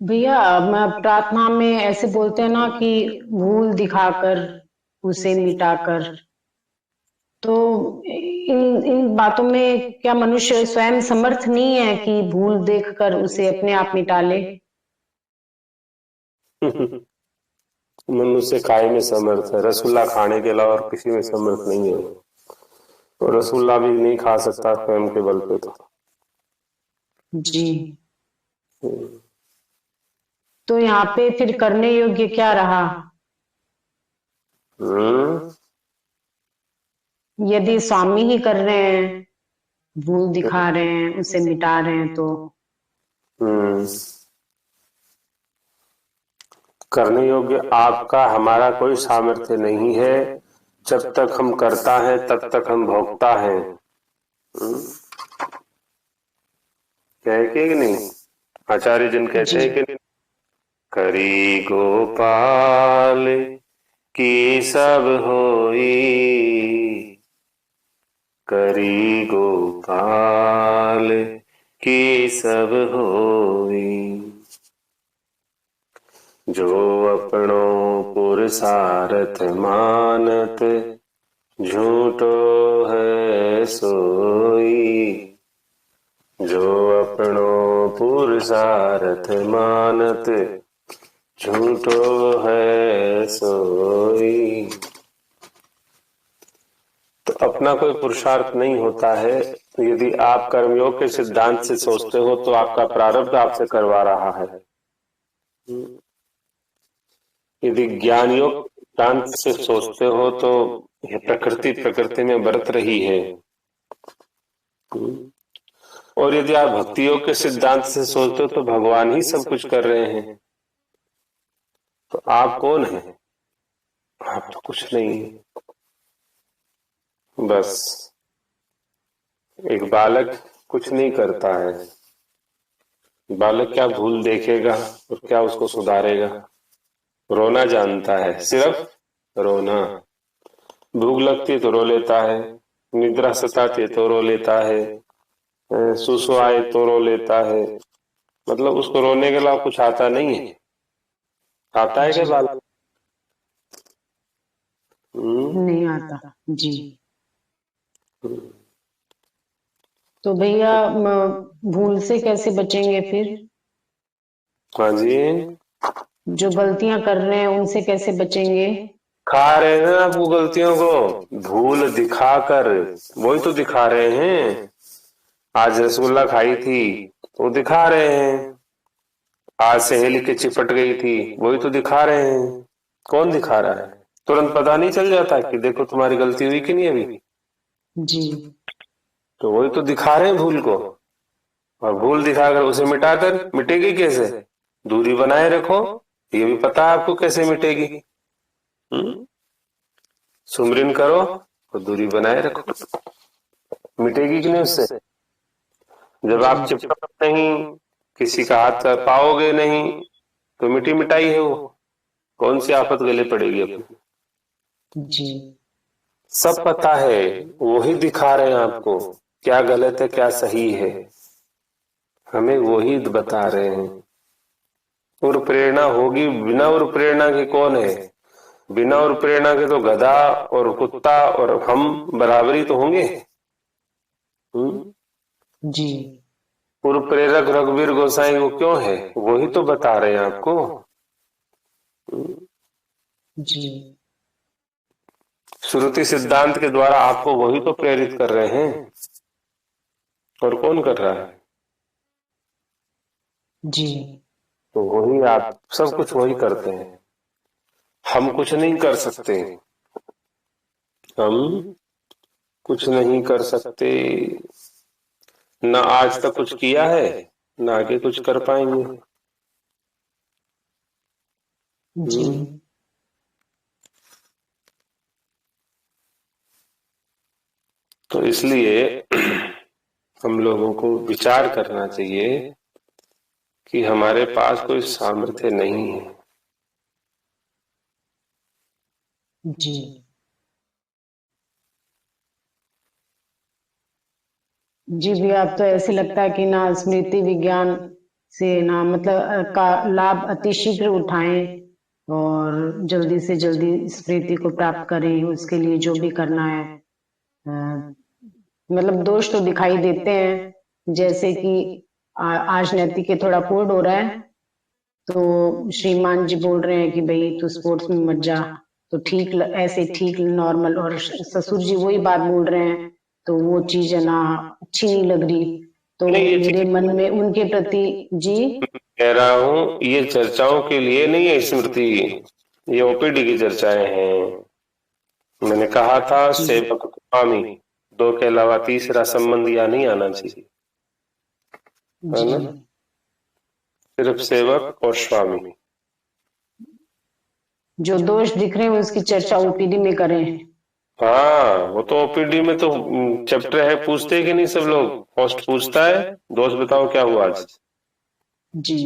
भैया, मैं प्रार्थना में ऐसे बोलते हैं ना कि भूल दिखाकर उसे मिटाकर। तो इन इन बातों में क्या मनुष्य स्वयं समर्थ नहीं है कि भूल देखकर उसे अपने आप मिटा ले? मनुष्य खाए में समर्थ है, रसगुल्ला खाने के अलावा और किसी में समर्थ नहीं है। और रसगुल्ला भी नहीं खा सकता स्वयं के बल पे जी। तो यहाँ पे फिर करने योग्य क्या रहा? हम्म। यदि स्वामी ही कर रहे हैं, भूल दिखा रहे हैं, उसे मिटा रहे हैं, तो हम्म। करने योग्य आपका हमारा कोई सामर्थ्य नहीं है। जब तक हम करता है तब तक हम भोगता है। क्या है कि नहीं? आचार्य जन कहते जी। हैं कि नहीं, करी गोपाल की सब होई, करी गोपाल की सब होई, जो अपनो पुरुषार्थ मानत, झूठो है सोई, जो अपनो पुरुषार्थ मानत, झूठो है सोई। तो अपना कोई पुरुषार्थ नहीं होता है। तो यदि आप कर्मयोग के सिद्धांत से सोचते हो तो आपका प्रारब्ध आपसे करवा रहा है। यदि ज्ञान योग सिद्धांत से सोचते हो तो यह प्रकृति प्रकृति में बरत रही है। और यदि आप भक्ति योग के सिद्धांत से सोचते हो तो भगवान ही सब कुछ कर रहे हैं। तो आप कौन है? आप तो कुछ नहीं है। बस एक बालक कुछ नहीं करता है। बालक क्या भूल देखेगा और क्या उसको सुधारेगा? रोना जानता है, सिर्फ रोना। भूख लगती है तो रो लेता है, निद्रा सताती है तो रो लेता है, सुसु आए तो रो लेता है। मतलब उसको रोने के अलावा कुछ आता नहीं है। आता है क्या जी। बालक? नहीं आता। जी। तो भैया, भूल से कैसे बचेंगे फिर? हाँ जी। जो गलतियां कर रहे हैं उनसे कैसे बचेंगे? खा रहे हैं ना आपको गलतियों को भूल दिखाकर, वही तो दिखा रहे हैं। आज रसगुल्ला खाई थी वो दिखा रहे हैं। आज सहेली के चिपट गई थी वही तो दिखा रहे हैं। कौन दिखा रहा है? तुरंत पता नहीं चल जाता कि देखो तुम्हारी गलती हुई कि नहीं अभी? जी। तो वही तो दिखा रहे हैं भूल को। और भूल दिखाकर उसे मिटाकर मिटेगी कैसे? दूरी बनाए रखो। ये भी पता है आपको कैसे मिटेगी। हम्म? सुमरिन करो और दूरी बनाए रखो। मिटेगी कि नहीं उससे? जब आप जी। चिपक नहीं, किसी का हाथ कर पाओगे नहीं, तो मिटी मिटाई है वो। कौन सी आफत गले पड़ेगी अपनी? जी। सब पता है, वही दिखा रहे हैं आपको क्या गलत है क्या सही है। हमें वही बता रहे हैं। और प्रेरणा होगी, बिना और प्रेरणा के कौन है? बिना और प्रेरणा के तो गधा और कुत्ता और हम बराबरी तो होंगे। हम्म? जी। और प्रेरक रघुवीर गोसाई वो क्यों है? वही तो बता रहे हैं आपको। जी। श्रुति सिद्धांत के द्वारा आपको वही तो प्रेरित कर रहे हैं। और कौन कर रहा है? जी। तो वही आप सब कुछ वही करते हैं। हम कुछ नहीं कर सकते। हम कुछ नहीं कर सकते। न आज तक कुछ किया है, न आगे कुछ कर पाएंगे। जी। तो इसलिए हम लोगों को विचार करना चाहिए कि हमारे पास कोई सामर्थ्य नहीं है। जी। जी भैया, अब तो ऐसे लगता है कि ना स्मृति विज्ञान से ना मतलब का लाभ अतिशीघ्र उठाएं और जल्दी से जल्दी इस प्रीति को प्राप्त करें, उसके लिए जो भी करना है। मतलब दोष तो दिखाई देते हैं, जैसे कि आज नैतिक के थोड़ा कोड हो रहा है, तो श्रीमान जी बोल रहे हैं कि भाई तू स्पोर्ट्स में मत जा, तो ठीक ऐसे ठीक नॉर्मल, और ससुर जी वही बात बोल रहे हैं, तो वो चीज है ना अच्छी नहीं लग रही। तो नहीं, ये मेरे मन में उनके प्रति जी कह रहा हूँ, ये चर्चाओं के लिए नहीं है स्मृति, ये ओपीडी की चर्चाएं हैं। मैंने कहा था सेवक स्वामी, दो के अलावा तीसरा संबंध यहाँ नहीं आना चाहिए, है ना? सिर्फ सेवक और स्वामी। जो दोष दिख रहे हैं उसकी चर्चा ओपीडी में करें। हाँ, वो तो ओपीडी में तो चैप्टर है, पूछते हैं कि नहीं सब लोग, होस्ट पूछता है दोस्त बताओ क्या हुआ आज। जी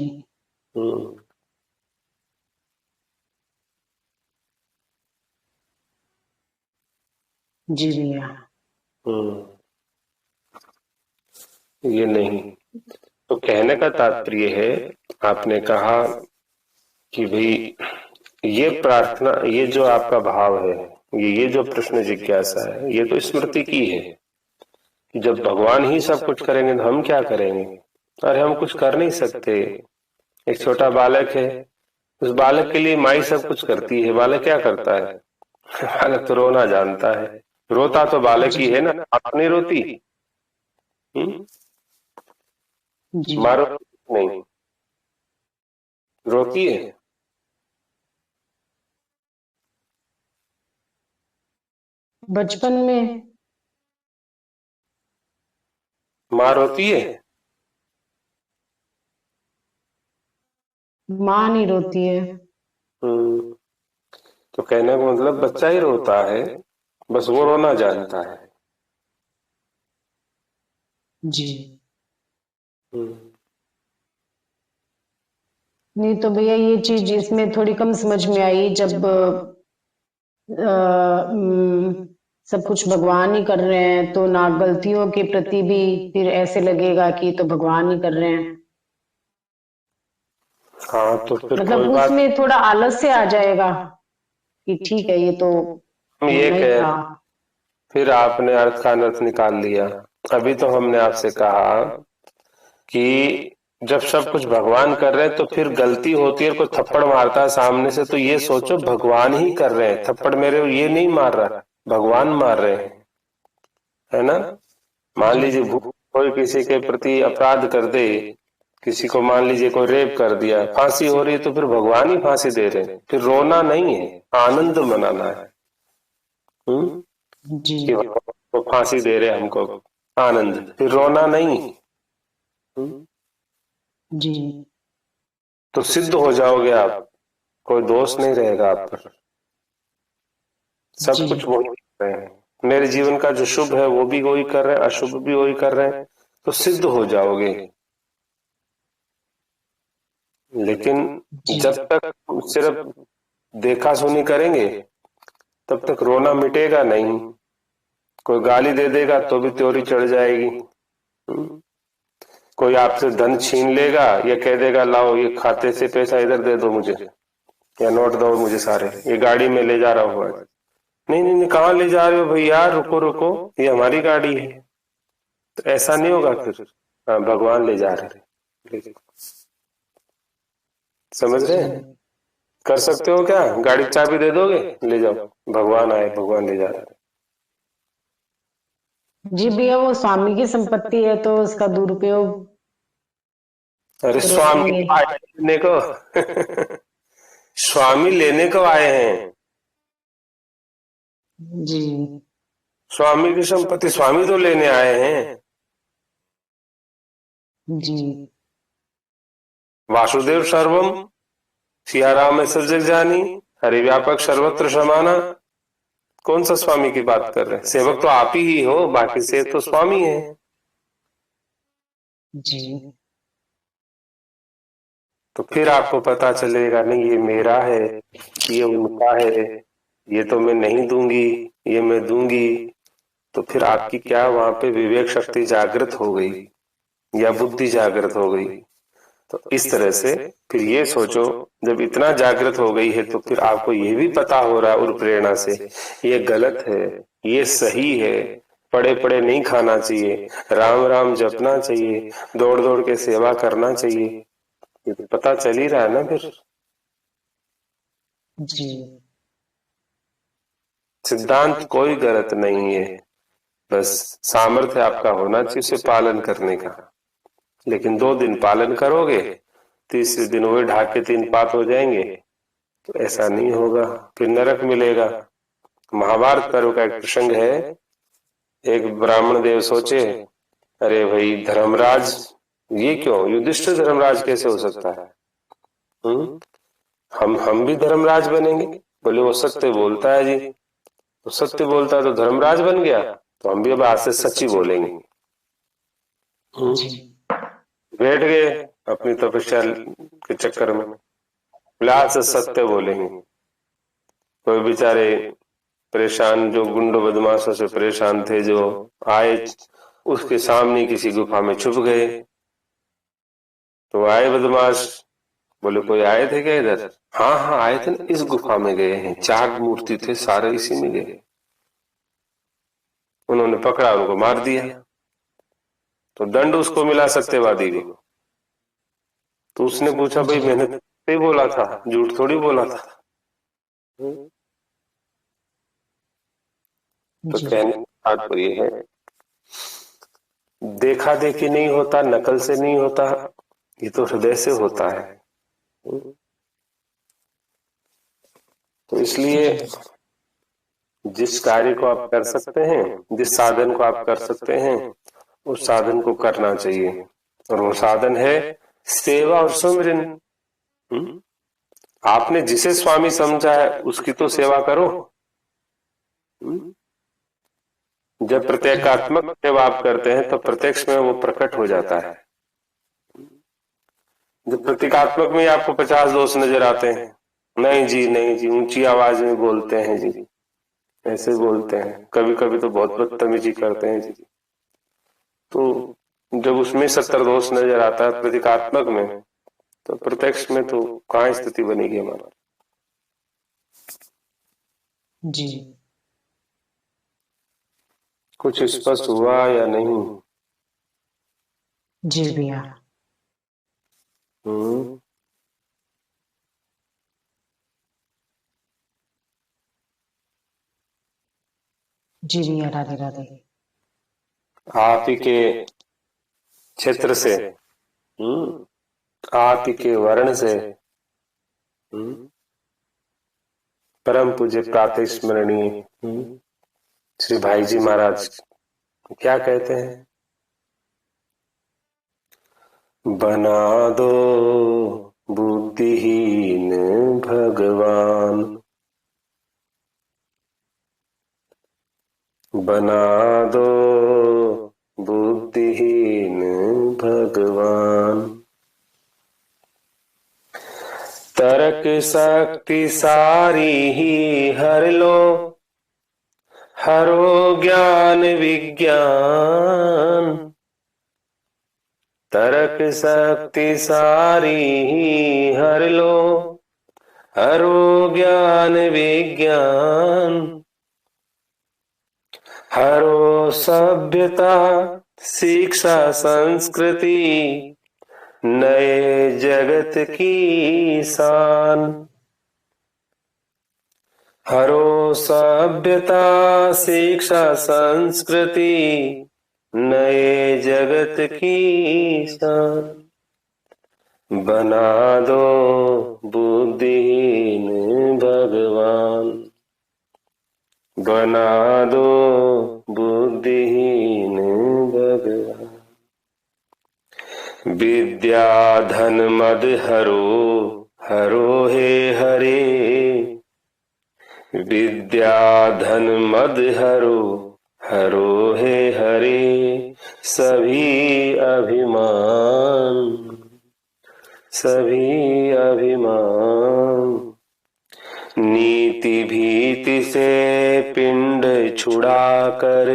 जी भैया। ये नहीं, तो कहने का तात्पर्य है, आपने कहा कि भाई ये प्रार्थना, ये जो आपका भाव है, ये जो प्रश्न जिज्ञासा है, ये तो स्मृति की है कि जब भगवान ही सब कुछ करेंगे तो हम क्या करेंगे? अरे हम कुछ कर नहीं सकते। एक छोटा बालक है, उस बालक के लिए माई सब कुछ करती है, बालक क्या करता है? बालक तो रोना जानता है, रोता तो बालक ही है ना, आप नहीं रोती? मारो नहीं, रोती है। बचपन में माँ रोती है? माँ नहीं रोती है। तो कहने का मतलब बच्चा ही रोता है, बस वो रोना जानता है। जी नहीं तो भैया ये चीज इसमें थोड़ी कम समझ में आई, जब सब कुछ भगवान ही कर रहे हैं, तो ना गलतियों के प्रति भी फिर ऐसे लगेगा कि तो भगवान ही कर रहे हैं। हाँ, तो फिर मतलब उसमें थोड़ा आलस्य आ जाएगा कि ठीक है ये तो हम ये नहीं कह, था। फिर आपने अर्थ का अनर्थ निकाल लिया। अभी तो हमने आपसे कहा कि जब सब कुछ भगवान कर रहे हैं तो फिर गलती होती है, कोई थप्पड़ मारता है सामने से, तो ये सोचो भगवान ही कर रहे हैं थप्पड़, मेरे ये नहीं मार रहा, भगवान मार रहे हैं, है ना? मान लीजिए कोई किसी के प्रति अपराध कर दे, किसी को मान लीजिए कोई रेप कर दिया, फांसी हो रही है, तो फिर भगवान ही फांसी दे रहे हैं, फिर रोना नहीं है, आनंद मनाना है। कि वो फांसी दे रहे हमको, आनंद, फिर रोना नहीं। जी तो सिद्ध हो जाओगे आप, कोई दोष नहीं रहेगा आप पर, सब कुछ वही कर रहे हैं, मेरे जीवन का जो शुभ है वो भी वही कर रहे हैं, अशुभ भी वही कर रहे हैं, तो सिद्ध हो जाओगे। लेकिन जब तक सिर्फ देखा सुनी करेंगे तब तक रोना मिटेगा नहीं। कोई गाली दे देगा तो भी त्योरी चढ़ जाएगी। कोई आपसे धन छीन लेगा या कह देगा लाओ ये खाते से पैसा इधर दे दो मुझे, या नोट दो मुझे सारे, ये गाड़ी में ले जा रहा हूँ। नहीं नहीं नहीं, कहाँ ले जा रहे हो भैया, रुको रुको, ये हमारी गाड़ी है। तो ऐसा नहीं होगा फिर, हाँ भगवान ले जा रहे, समझ रहे हैं? कर सकते हो क्या? गाड़ी की चाबी दे दोगे, ले जाओ, भगवान आए, भगवान ले जा रहे। जी भैया वो स्वामी की संपत्ति है तो उसका दुरुपयोग। अरे स्वामी लेने को स्वामी लेने को आए हैं जी, स्वामी की संपत्ति स्वामी तो लेने आए हैं जी। वासुदेव सर्वम, सिया राम में सब जग जानी, हरि व्यापक सर्वत्र समाना। कौन सा स्वामी की बात कर रहे हैं? सेवक तो आप ही हो, बाकी से तो स्वामी है। जी तो फिर आपको पता चलेगा नहीं ये मेरा है, ये उनका है, ये तो मैं नहीं दूंगी, ये मैं दूंगी। तो फिर आपकी क्या वहां पे विवेक शक्ति जागृत हो गई या बुद्धि जागृत हो गई? तो इस तरह से फिर ये सोचो, जब इतना जागृत हो गई है तो फिर आपको ये भी पता हो रहा है उर प्रेरणा से ये गलत है, ये सही है, पड़े पड़े नहीं खाना चाहिए, राम राम जपना चाहिए, दौड़ दौड़ के सेवा करना चाहिए, ये तो पता चल ही रहा है ना फिर। जी सिद्धांत कोई गलत नहीं है, बस सामर्थ्य आपका होना चाहिए उसे पालन करने का। लेकिन 2 दिन पालन करोगे, तीसरे दिन वही ढाक के 3 पात हो जाएंगे, तो ऐसा नहीं होगा, फिर नरक मिलेगा। महाभारत पर्व का एक प्रसंग है, एक ब्राह्मण देव सोचे, अरे भाई धर्मराज, ये क्यों युधिष्ठिर धर्मराज कैसे हो सकता है? हम्म, हम भी धर्मराज बनेंगे। बोले वो सत्य बोलता है जी, तो सत्य बोलता है तो धर्मराज बन गया, तो हम भी अब आज से सच्ची बोलेंगे। बैठ गए अपनी तपस्या के चक्कर में, बोले आज से सत्य बोलेंगे। कोई बेचारे परेशान, जो गुंडों बदमाशों से परेशान थे, जो आए उसके सामने किसी गुफा में छुप गए। तो आए बदमाश, बोले कोई आए थे क्या इधर? हाँ हाँ आए थे ना, इस गुफा में गए हैं, 4 मूर्ति थे, सारे इसी में गए। उन्होंने पकड़ा, उनको मार दिया, तो दंड उसको मिला सत्यवादी को। तो उसने पूछा भाई मैंने सही बोला था, झूठ थोड़ी बोला था। तो कहने की बात तो ये है, देखा देखी नहीं होता, नकल से नहीं होता, ये तो हृदय से होता है। तो इसलिए जिस कार्य को आप कर सकते हैं, जिस साधन को आप कर सकते हैं, उस साधन को करना चाहिए। और वो साधन है सेवा और सुमिरन। आपने जिसे स्वामी समझा है उसकी तो सेवा करो। जब प्रत्येगात्मक सेवा आप करते हैं तो प्रत्यक्ष में वो प्रकट हो जाता है। जब प्रतीकात्मक में आपको 50 दोष नजर आते हैं, नहीं जी नहीं जी, ऊंची आवाज में बोलते हैं जी, ऐसे बोलते हैं, कभी कभी तो बहुत बदतमीजी करते हैं जी, तो जब उसमें 70 दोष नजर आता है प्रतीकात्मक में, तो प्रत्यक्ष में तो कहाँ स्थिति बनेगी हमारी? जी कुछ स्पष्ट हुआ या नहीं? जी भैया। जी भैया, राधे राधे। आप ही के क्षेत्र से, आप ही के वर्ण से, परम पूज्य प्रातः स्मरणीय श्री भाई जी महाराज क्या कहते हैं? बना दो बुद्धिहीन भगवान, बना दो बुद्धिहीन भगवान, तर्क शक्ति सारी ही हर लो, हरो ज्ञान विज्ञान, तर्क शक्ति सारी ही हर लो, हरो ज्ञान विज्ञान, हरो सभ्यता शिक्षा संस्कृति, नए जगत की शान, हरो सभ्यता शिक्षा संस्कृति, नए जगत की शान, बना दो बुद्धिहीन भगवान, बना दो बुद्धिहीन भगवान, विद्या धन मद हरो, हरो हे हरे, विद्या धन मद हरो, हरो हे हरे, सभी अभिमान, सभी अभिमान, नीति भीति से पिंड छुड़ाकर,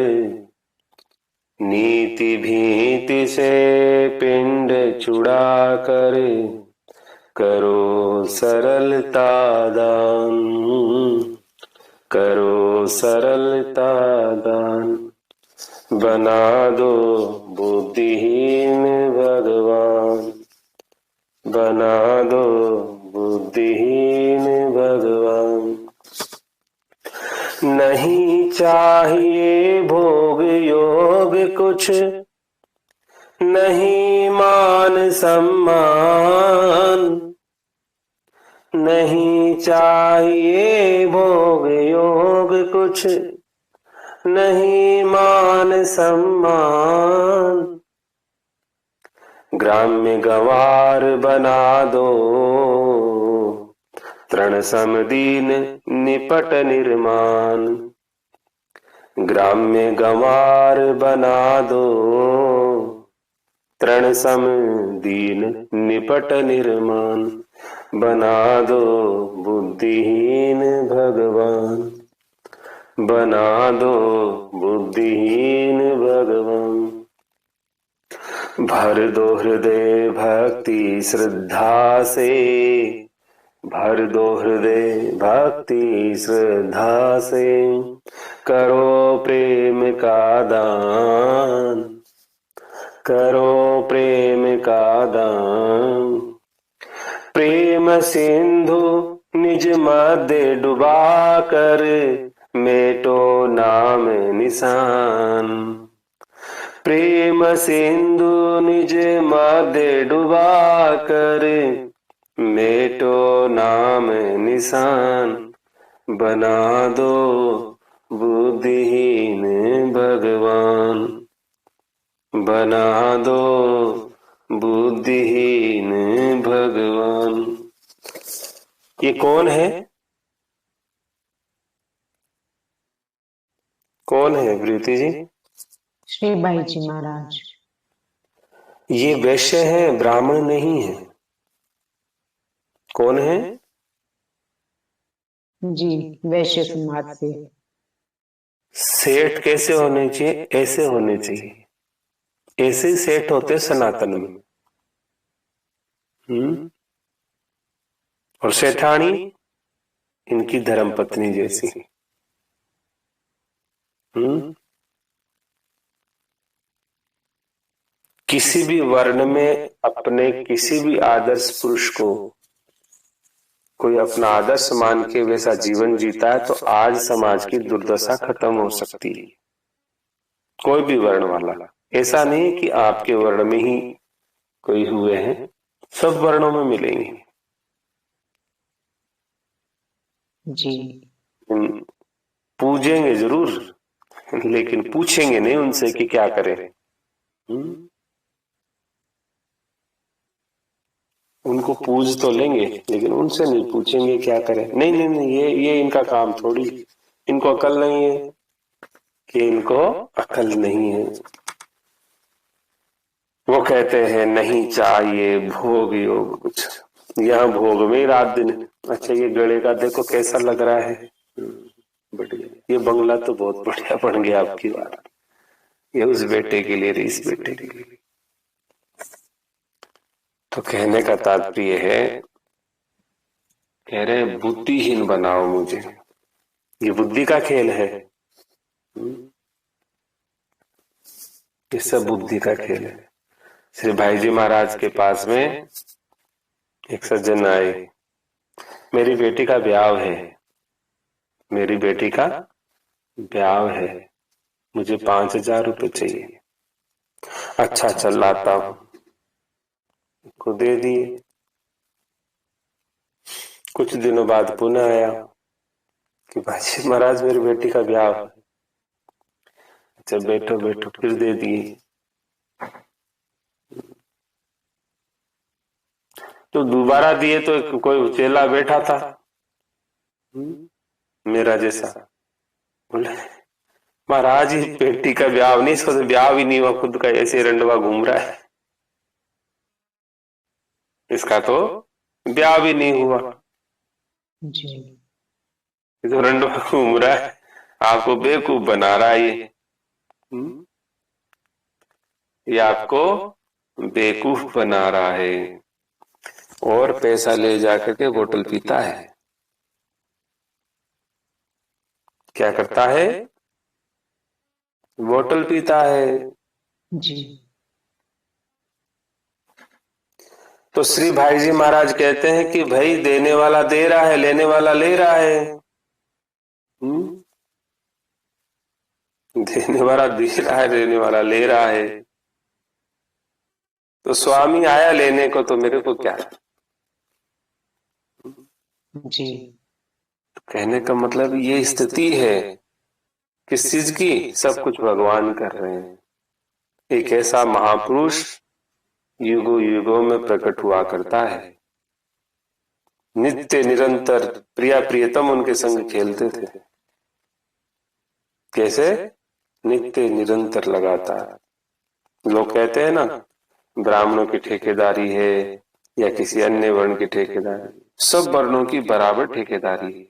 नीति भीति से पिंड छुड़ा कर करो सरलता दान, करो सरलता दान। बना दो बुद्धिहीन भगवान, बना दो बुद्धिहीन भगवान। नहीं चाहिए भोग योग कुछ, नहीं मान सम्मान, नहीं चाहिए भोग योग कुछ, नहीं मान सम्मान। ग्राम्य गंवार बना दो तृण समदीन निपट निर्माण, ग्राम्य गंवार बना दो तृण समदीन निपट निर्माण। बना दो बुद्धिहीन भगवान, बना दो बुद्धिहीन भगवान। भर दो हृदय भक्ति श्रद्धा से, भर दो हृदय भक्ति श्रद्धा से। करो प्रेम का दान, करो प्रेम का दान। प्रेम सिंधु निज मध्य डुबा कर मेटो नाम निशान, प्रेम सिंधु निज मध्य डुबा कर मेटो नाम निशान। बना दो बुद्धिहीन भगवान, बना दो बुद्धिहीन भगवान। ये कौन है? कौन है प्रीति जी? श्री भाई जी महाराज। ये वैश्य है, ब्राह्मण नहीं है। कौन है? जी, वैश्य समाज से। सेठ कैसे होने चाहिए? ऐसे होने चाहिए। ऐसे ही सेठ होते सनातन में। और सेठानी इनकी धर्मपत्नी जैसी। किसी भी वर्ण में अपने किसी भी आदर्श पुरुष को कोई अपना आदर्श मान के वैसा जीवन जीता है तो आज समाज की दुर्दशा खत्म हो सकती है। कोई भी वर्ण वाला, ऐसा नहीं कि आपके वर्ण में ही कोई हुए हैं, सब वर्णों में मिलेंगे। जी। पूजेंगे जरूर, लेकिन पूछेंगे नहीं उनसे कि क्या करें। उनको पूज तो लेंगे लेकिन उनसे नहीं पूछेंगे क्या करें। नहीं नहीं नहीं, ये इनका काम थोड़ी। इनको अकल नहीं है कि इनको अकल नहीं है। वो कहते हैं नहीं चाहिए भोग योग कुछ, यहाँ भोग में ही रात दिन। अच्छा, ये गले का देखो कैसा लग रहा है, बढ़िया। ये बंगला तो बहुत बढ़िया बन गया आपकी बात। ये उस बेटे के लिए, इस बेटे के लिए। तो कहने का तात्पर्य है, कह रहे बुद्धिहीन बनाओ मुझे। ये बुद्धि का खेल है, ये सब बुद्धि का खेल है। श्री भाई जी महाराज के पास में एक सज्जन आए, मेरी बेटी का ब्याह है, मेरी बेटी का ब्याह है, मुझे 5,000 रुपये चाहिए। अच्छा चल लाता हूं, को दे दिए। कुछ दिनों बाद पुनः आया कि भाई महाराज मेरी बेटी का ब्याह है। अच्छा बैठो बैठो, फिर दे दिए। तो दोबारा दिए तो कोई चेला बैठा था मेरा जैसा, बोले महाराज ही बेटी का ब्याह नहीं, इसको तो ब्याह भी नहीं हुआ, खुद का ऐसे रंडवा घूम रहा है, इसका तो ब्याह भी नहीं हुआ, जी। तो रंडवा घूम रहा है, आपको बेवकूफ बना रहा है ये। ये आपको बेवकूफ बना रहा है और पैसा ले जाकर के बोतल पीता है। क्या करता है? बोतल पीता है। जी तो श्री भाई जी महाराज कहते हैं कि भाई देने वाला दे रहा है, लेने वाला ले रहा है। देने वाला दे रहा है, लेने वाला ले रहा है। तो स्वामी आया लेने को, तो मेरे को क्या? जी कहने का मतलब ये स्थिति है किस चीज की? सब कुछ भगवान कर रहे हैं। एक ऐसा महापुरुष युगों युगों में प्रकट हुआ करता है, नित्य निरंतर प्रिया प्रियतम उनके संग खेलते थे। कैसे? नित्य निरंतर लगातार। लोग कहते हैं ना ब्राह्मणों की ठेकेदारी है या किसी अन्य वर्ण की ठेकेदारी, सब वर्णों की बराबर ठेकेदारी है।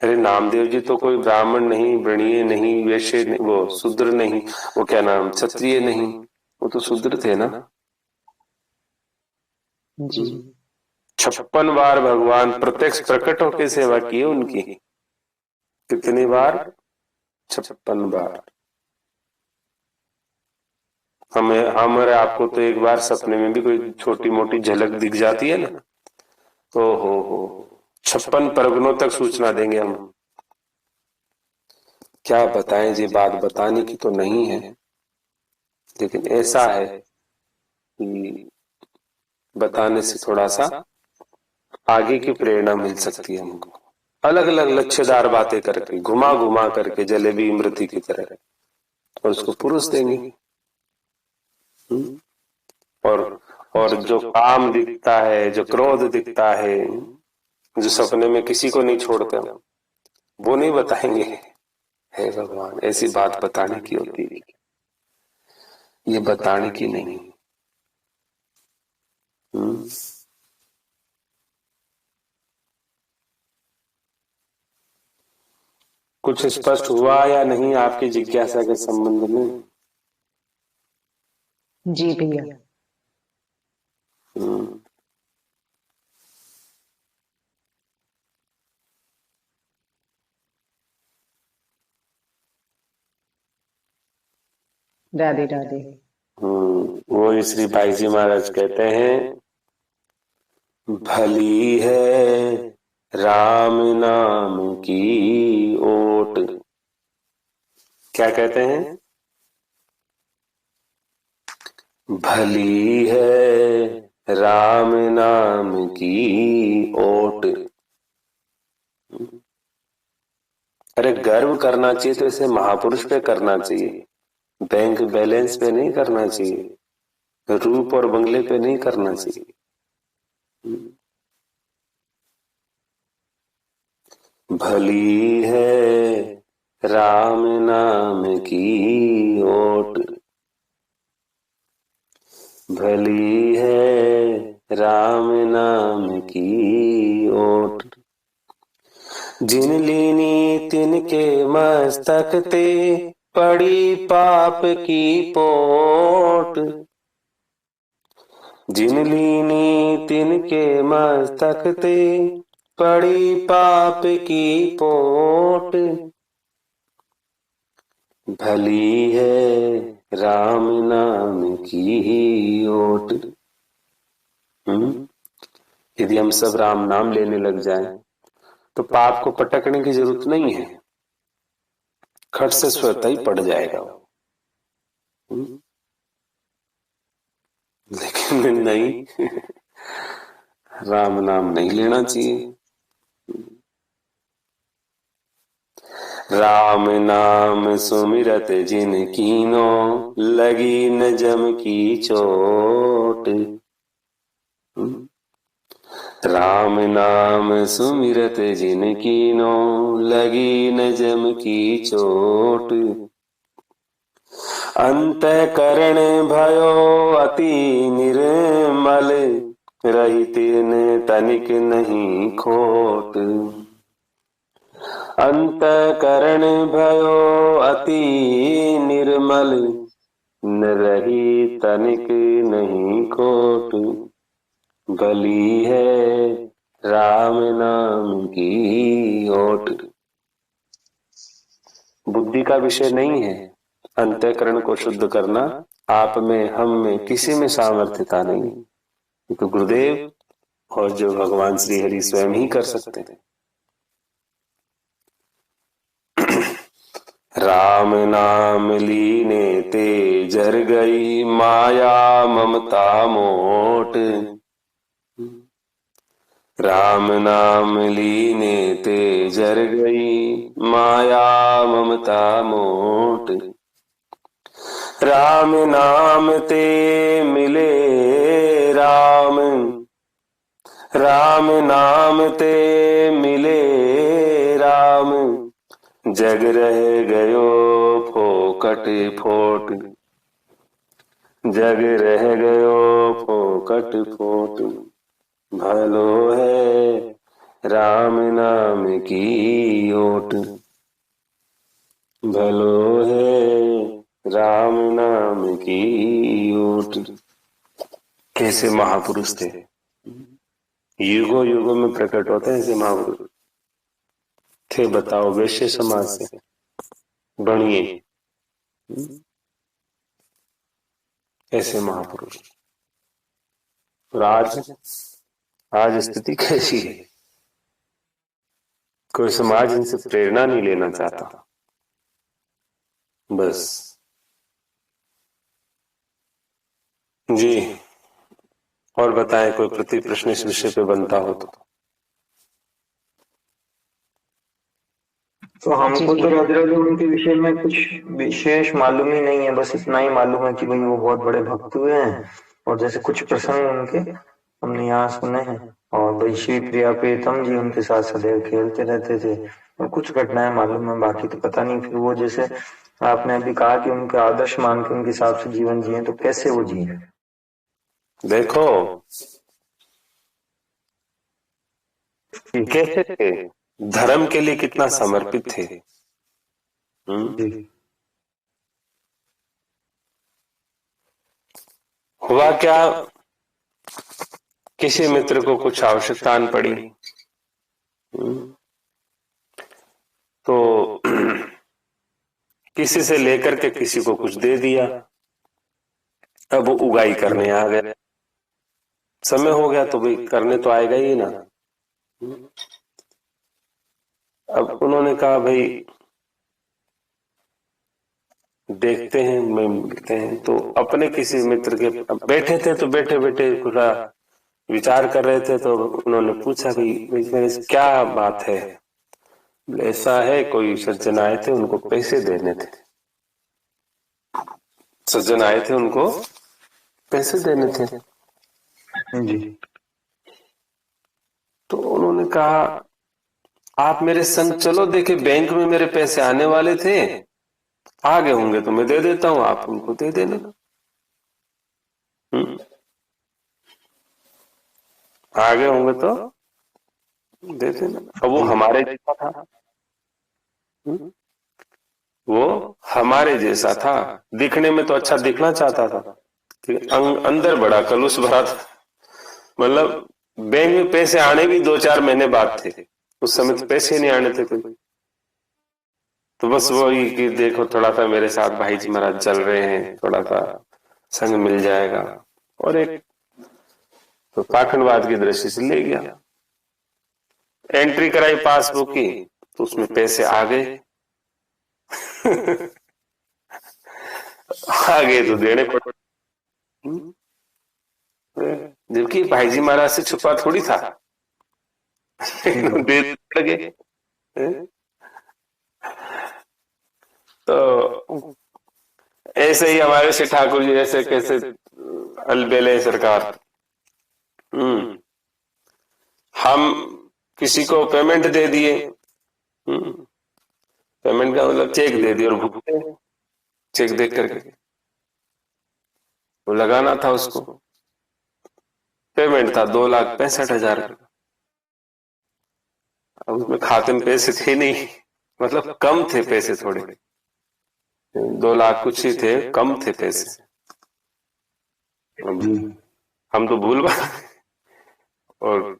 अरे नामदेव जी तो कोई ब्राह्मण नहीं, ब्रणीय नहीं, वैश्य नहीं, वो शूद्र नहीं, वो क्या नाम, क्षत्रिय नहीं, वो तो शूद्र थे ना। जी 56 बार भगवान प्रत्यक्ष प्रकट होकर सेवा की है उनकी। कितनी बार? 56 बार। हमारे आपको तो एक बार सपने में भी कोई छोटी मोटी झलक दिख जाती है ना, तो हो 56 परगनों तक सूचना देंगे हम। क्या बताएं जी, बात बताने की तो नहीं है, लेकिन ऐसा है कि बताने से थोड़ा सा आगे की प्रेरणा मिल सकती है हमको। अलग अलग लक्ष्यदार बातें करके, घुमा घुमा करके जलेबी इमरती की तरह, और उसको पुरुष देंगे। और जो काम दिखता है, जो क्रोध दिखता है, जो सपने में किसी को नहीं छोड़ते, वो नहीं बताएंगे। हे भगवान, ऐसी बात बताने की होती है, ये बताने की नहीं। कुछ स्पष्ट हुआ या नहीं आपकी जिज्ञासा के संबंध में? जी भैया। राधे राधे। वो श्री भाई जी महाराज कहते हैं, भली है राम नाम की ओट। क्या कहते हैं? भली है राम नाम की ओट। अरे गर्व करना चाहिए तो इसे महापुरुष पे करना चाहिए, बैंक बैलेंस पे नहीं करना चाहिए, रूप और बंगले पे नहीं करना चाहिए। भली है राम नाम की ओट, भली है राम नाम की ओट। जिन लीनी तिनके मस्तक ते, पड़ी पाप की पोट। जिन लीनी तिनके मस्तक ते, पड़ी पाप की पोट। भली है राम नाम की ओट। यदि हम सब राम नाम लेने लग जाएं, तो पाप को पटकने की जरूरत नहीं है, खट से स्वतः ही पड़ जाएगा। लेकिन नहीं, राम नाम नहीं लेना चाहिए। राम नाम सुमिरत जिन कीनो, लगी न जम की चोट। राम नाम सुमिरत जिन कीनो, लगी न जम की चोट। अंतःकरण भयो अति निर्मल, रही तिन तनिक नहीं खोट। अंतःकरण भयो अति निर्मल, न रही तनिक नहीं खोट, भली है राम नाम की ओट। बुद्धि का विषय नहीं है अंतःकरण को शुद्ध करना, आप में हम में किसी में सामर्थ्यता नहीं, क्योंकि गुरुदेव और जो भगवान श्री हरि स्वयं ही कर सकते हैं। राम नाम लीने ते जर गई, माया ममता मोट। राम नाम लीने ते जर गई, माया ममता मोट। राम नाम ते मिले राम, राम नाम ते मिले राम, जग रह गयो फोकट फोट, जग रह गयो फोकट फोट। भलो है राम नाम की ओट, भलो है राम नाम की ओट। कैसे महापुरुष थे, युगों युगों में प्रकट होते हैं ऐसे महापुरुष थे। बताओ, वैश्य समाज से बनिए ऐसे महापुरुष। और आज स्थिति कैसी है, कोई समाज इनसे प्रेरणा नहीं लेना चाहता। बस जी, और बताएं, कोई प्रति प्रश्न इस विषय पे बनता हो तो हमको तो रुद्र जी उनके विषय में कुछ विशेष मालूम ही नहीं है, बस इतना ही मालूम है कि भाई वो बहुत बड़े भक्त हुए हैं, और जैसे कुछ प्रसंग उनके हमने यहाँ सुने हैं, और भाई श्री प्रिया प्रीतम जी उनके साथ सदैव खेलते रहते थे, और कुछ घटनाएं मालूम है, बाकी तो पता नहीं। फिर वो जैसे आपने अभी कहा कि उनके आदर्श मान के उनके हिसाब से जीवन जिए, तो कैसे वो जिए? देखो कैसे थे, धर्म के लिए कितना समर्पित थे। हुआ क्या, किसी मित्र को कुछ आवश्यकता पड़ी तो किसी से लेकर के किसी को कुछ दे दिया। अब वो उगाई करने आ गए, समय हो गया तो भाई करने तो आएगा ही ना। अब उन्होंने कहा भाई देखते हैं, मिलते हैं। तो अपने किसी मित्र के बैठे थे, तो बैठे बैठे पूरा विचार कर रहे थे, तो उन्होंने पूछा भाई क्या बात है। ऐसा है, कोई सज्जन आए थे, उनको पैसे देने थे। सज्जन आए थे, उनको पैसे देने थे जी। तो उन्होंने कहा आप मेरे संग चलो, देखे बैंक में मेरे पैसे आने वाले थे, आ गए होंगे तो मैं दे देता हूं, आप उनको दे देना। आ गए होंगे तो दे देना। अब वो हमारे जैसा था, वो हमारे जैसा था, दिखने में तो अच्छा दिखना चाहता था, अंदर बड़ा कलुष भरा था। मतलब बैंक में पैसे आने भी 2-4 महीने बाद थे, उस समय तो पैसे नहीं आने थे कोई। तो बस वही कि देखो थोड़ा सा मेरे साथ भाई जी महाराज चल रहे हैं, थोड़ा सा संग मिल जाएगा। और एक तो पाखंडवाद की दृष्टि से ले गया, एंट्री कराई पासबुक की, तो उसमें पैसे आ गए। आ गए तो देने पड़े, जबकि भाई जी महाराज से छुपा थोड़ी था। दे पड़ गए। तो ऐसे ही हमारे श्री ठाकुर जी ऐसे कैसे अलबेले सरकार। हम किसी को पेमेंट दे दिए, पेमेंट का मतलब चेक दे दिया, और भुगते चेक देख करके वो लगाना था उसको। पेमेंट था 2,65,000 का। अब उसमें खाते में पैसे थे नहीं, मतलब कम थे पैसे थोड़े, 2 लाख कुछ ही थे, कम थे पैसे। हम तो भूल गए और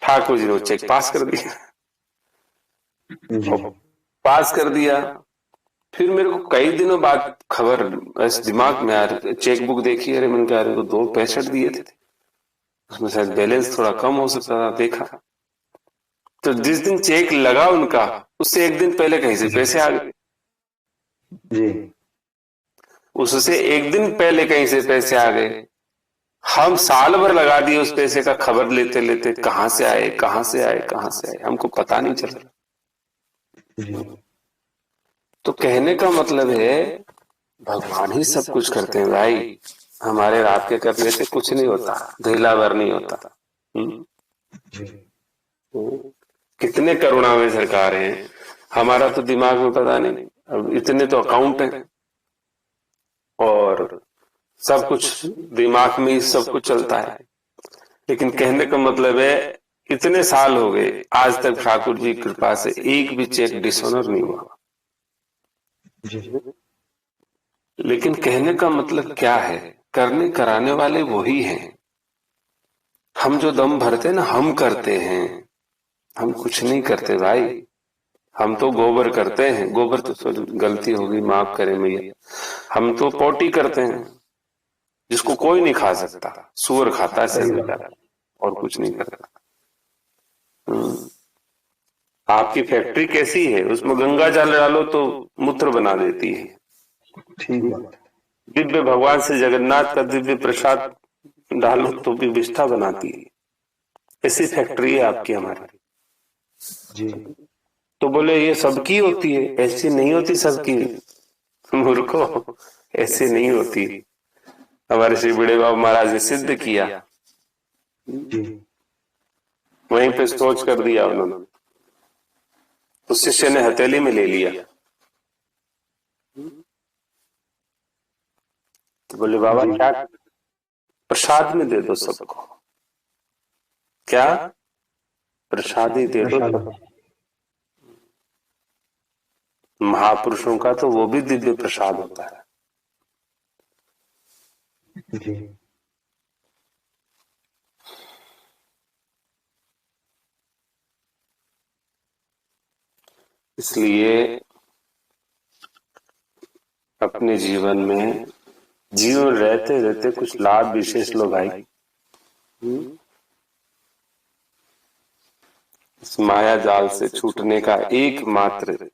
ठाकुर जी ने चेक पास कर दिया। और पास कर दिया, फिर मेरे को कई दिनों बाद खबर ऐसे दिमाग में आ रही, चेक बुक देखी, अरे मैंने कहा तो 2.65 दिए थे, उसमें शायद बैलेंस थोड़ा कम हो सकता था। देखा तो जिस दिन चेक लगा उनका, उससे एक दिन पहले कहीं से पैसे आ गए जी। उससे एक दिन पहले कहीं से पैसे आ गए। हम साल भर लगा दिए उस पैसे का खबर लेते लेते, कहां से आए कहां से आए कहां से आए, हमको पता नहीं चला। तो कहने का मतलब है भगवान ही सब कुछ करते हैं भाई, हमारे रात के करने से कुछ नहीं होता, धैला भर नहीं होता। कितने करुणा में सरकार हैं, हमारा तो दिमाग में पता नहीं, अब इतने तो अकाउंट है और सब कुछ दिमाग में ही सब कुछ चलता है। लेकिन कहने का मतलब है इतने साल हो गए, आज तक ठाकुर जी की कृपा से एक भी चेक डिसऑनर नहीं हुआ। लेकिन कहने का मतलब क्या है, करने कराने वाले वही हैं। हम जो दम भरते ना, हम करते हैं, हम कुछ नहीं करते भाई। हम तो गोबर करते हैं, गोबर तो गलती होगी माफ करें मैया, हम तो पोटी करते हैं जिसको कोई नहीं खा सकता, सूअर खाता है सिर्फ और कुछ नहीं करता। आपकी फैक्ट्री कैसी है, उसमें गंगा जल डालो तो मूत्र बना देती है। ठीक है। दिव्य भगवान से जगन्नाथ का दिव्य प्रसाद डालो तो भी विष्ठा बनाती है। ऐसी फैक्ट्री है आपकी हमारी जी। तो बोले ये सबकी होती है, ऐसी नहीं होती सबकी मूर्खो, ऐसे नहीं होती। हमारे श्री बड़े बाबा महाराज ने सिद्ध किया, वहीं पे सोच कर दिया उन्होंने, तो शिष्य ने हथेली में ले लिया। तो बोले बाबा क्या, प्रसाद में दे दो सबको। क्या, प्रसाद ही दे दो सबको। महापुरुषों का तो वो भी दिव्य प्रसाद होता है। जी। इसलिए अपने जीवन में जीवन रहते रहते कुछ लाभ विशेष लो भाई। इस माया जाल से छूटने का एकमात्र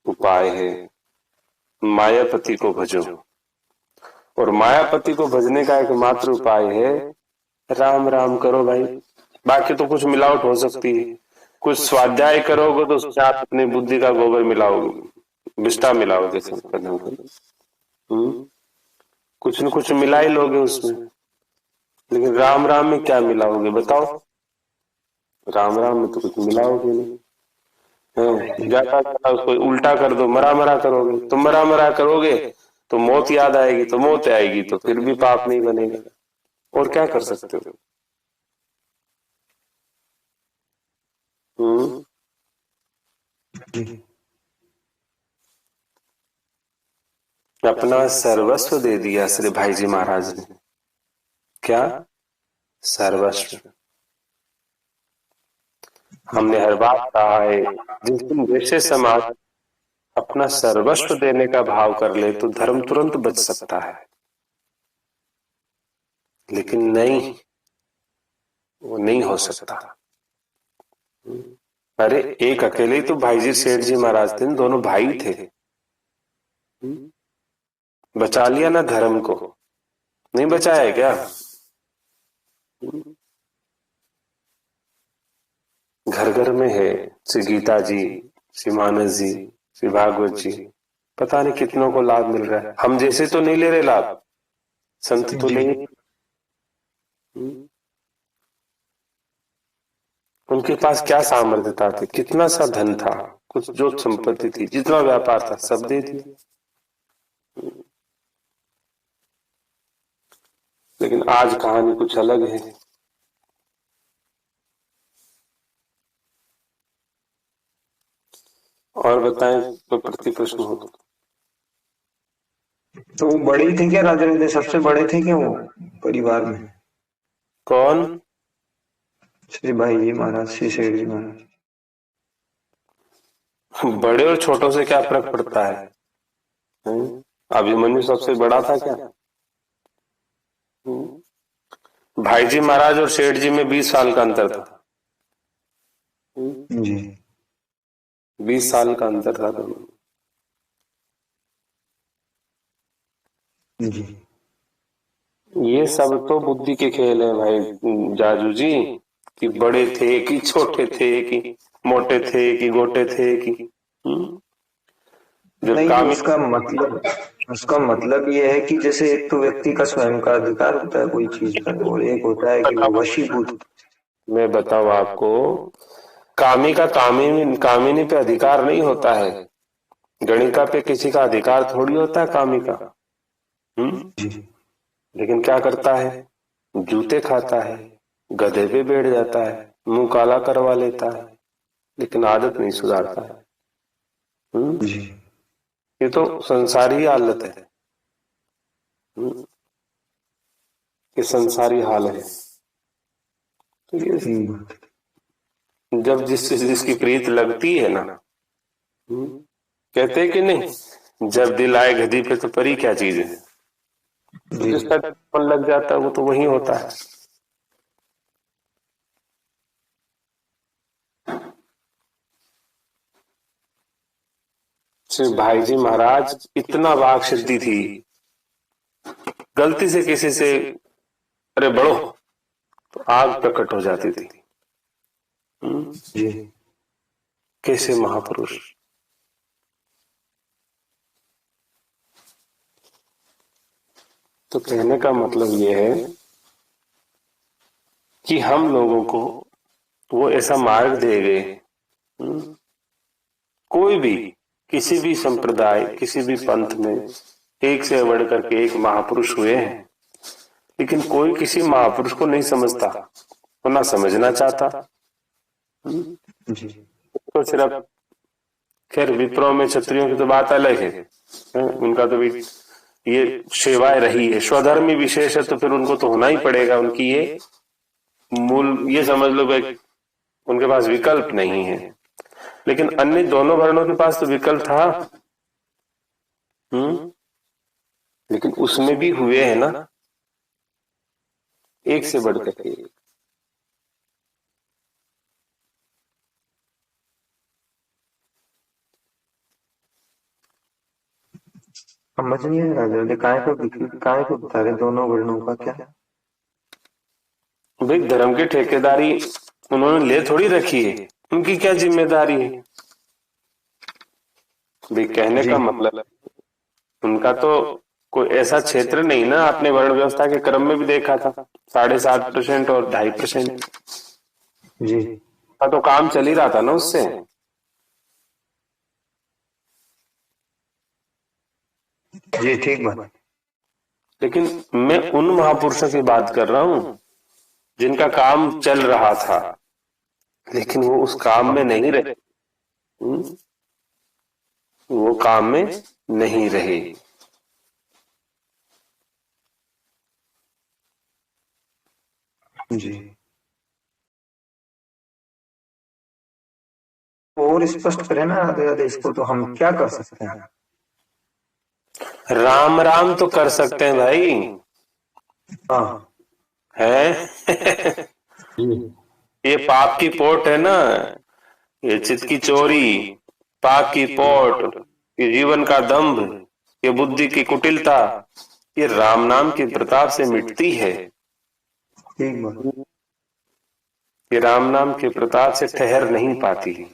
उपाय है मायापति को भजो, और मायापति को भजने का एकमात्र उपाय है राम राम करो भाई। बाकी तो कुछ मिलावट हो सकती है, कुछ स्वाध्याय करोगे तो उसके साथ अपनी बुद्धि का गोबर मिलाओगे, विष्ठा मिलाओगे, कुछ न कुछ मिला ही लोगे उसमें। लेकिन राम राम में क्या मिलाओगे बताओ, राम राम में तो कुछ मिलाओगे नहीं। ज्यादा उसको उल्टा कर दो, मरा मरा करोगे, तो मरा मरा करोगे तो मौत याद आएगी, तो मौत आएगी तो फिर भी पाप नहीं बनेगा। और क्या कर सकते हो। अपना सर्वस्व दे दिया श्री भाई जी महाराज ने। क्या, सर्वस्व। हमने हर बात कहा है, जिस दिन वैसे समाज अपना सर्वस्व देने का भाव कर ले तो धर्म तुरंत बच सकता है। लेकिन नहीं, वो नहीं हो सकता। अरे एक अकेले ही तो भाई जी सेठ जी महाराज थे, दोनों भाई थे, बचा लिया ना धर्म को, नहीं बचाया है क्या। घर घर में है श्री गीता जी, श्री मानस जी, श्री भागवत जी, पता नहीं कितनों को लाभ मिल रहा है। हम जैसे तो नहीं ले रहे लाभ, संत तो ले। उनके पास क्या सामर्थ्यता थी, कितना सा धन था, कुछ जो संपत्ति थी, जितना व्यापार था सब दे दिया। लेकिन आज कहानी कुछ अलग है। और बताएं कोई प्रति प्रश्न हो तो वो बड़े ही थे क्या राजा राजा, सबसे बड़े थे क्या वो परिवार में? कौन? श्री भाई जी महाराज, श्री सेठ जी महाराज। बड़े और छोटों से क्या फर्क पड़ता है? अभिमन्यु सबसे बड़ा था क्या? भाई जी महाराज और सेठ जी में 20 साल का अंतर था। जी 20 साल का अंतर था दोनों। जी ये सब तो बुद्धि के खेल है भाई जाजू जी, कि बड़े थे कि छोटे थे कि मोटे थे कि गोटे थे कि जब नहीं, काम उसका मतलब ये है कि जैसे एक तो व्यक्ति का स्वयं का अधिकार होता है कोई चीज पर, और एक होता है कि वो वशीभूत। मैं बताऊं आपको, कामी का कामिनी पे अधिकार नहीं होता है, गणिका पे किसी का अधिकार थोड़ी होता है कामी का। लेकिन क्या करता है, जूते खाता है, गधे पे बैठ जाता है, मुंह काला करवा लेता है, लेकिन आदत नहीं सुधारता है। ये तो संसारी हालत है, ये संसारी हाल है। तो ये जब जिसकी प्रीत लगती है ना, कहते हैं कि नहीं, जब दिल आए गधी पे तो परी क्या चीज है। तो जिसका मन लग जाता है वो तो वही होता है। श्री भाई जी महाराज इतना वाक सिद्धि थी, गलती से किसी से अरे बढ़ो तो आग प्रकट हो जाती थी। कैसे महापुरुष। तो कहने का मतलब ये है कि हम लोगों को वो ऐसा मार्ग दे गए, कोई भी किसी भी संप्रदाय किसी भी पंथ में एक से बढ़ करके एक महापुरुष हुए हैं, लेकिन कोई किसी महापुरुष को नहीं समझता, वो ना समझना चाहता। तो सिर्फ खैर विप्रो में क्षत्रियों की तो बात अलग है, उनका तो भी ये सेवाएं रही है, स्वधर्मी विशेष है तो फिर उनको तो होना ही पड़ेगा, उनकी ये मूल, ये समझ लो भाई उनके पास विकल्प नहीं है। लेकिन अन्य दोनों वर्णों के पास तो विकल्प था, लेकिन उसमें भी हुए हैं ना एक से बढ़कर एक। समझ नहीं है राजा, काय को बता रहे दोनों वर्णों का क्या? भाई धर्म की ठेकेदारी उन्होंने ले थोड़ी रखी है, उनकी क्या जिम्मेदारी है। भाई कहने का मतलब उनका तो कोई ऐसा क्षेत्र नहीं ना, आपने वर्ण व्यवस्था के क्रम में भी देखा था 7.5% और 2.5% जी का तो काम चल ही रहा था ना उससे। जी ठीक बात। लेकिन मैं उन महापुरुषों की बात कर रहा हूं जिनका काम चल रहा था, लेकिन वो उस काम में नहीं रहे, वो काम में नहीं रहे। जी और स्पष्ट करें ना राधे राधे, इसको तो हम क्या कर सकते हैं? राम राम तो कर सकते हैं भाई। हाँ है ये पाप की पोट है ना, ये चित्त की चोरी, पाप की पोट, ये जीवन का दंभ, ये बुद्धि की कुटिलता, ये राम नाम के प्रताप से मिटती है। ठीक बात। ये राम नाम के प्रताप से ठहर नहीं पाती है।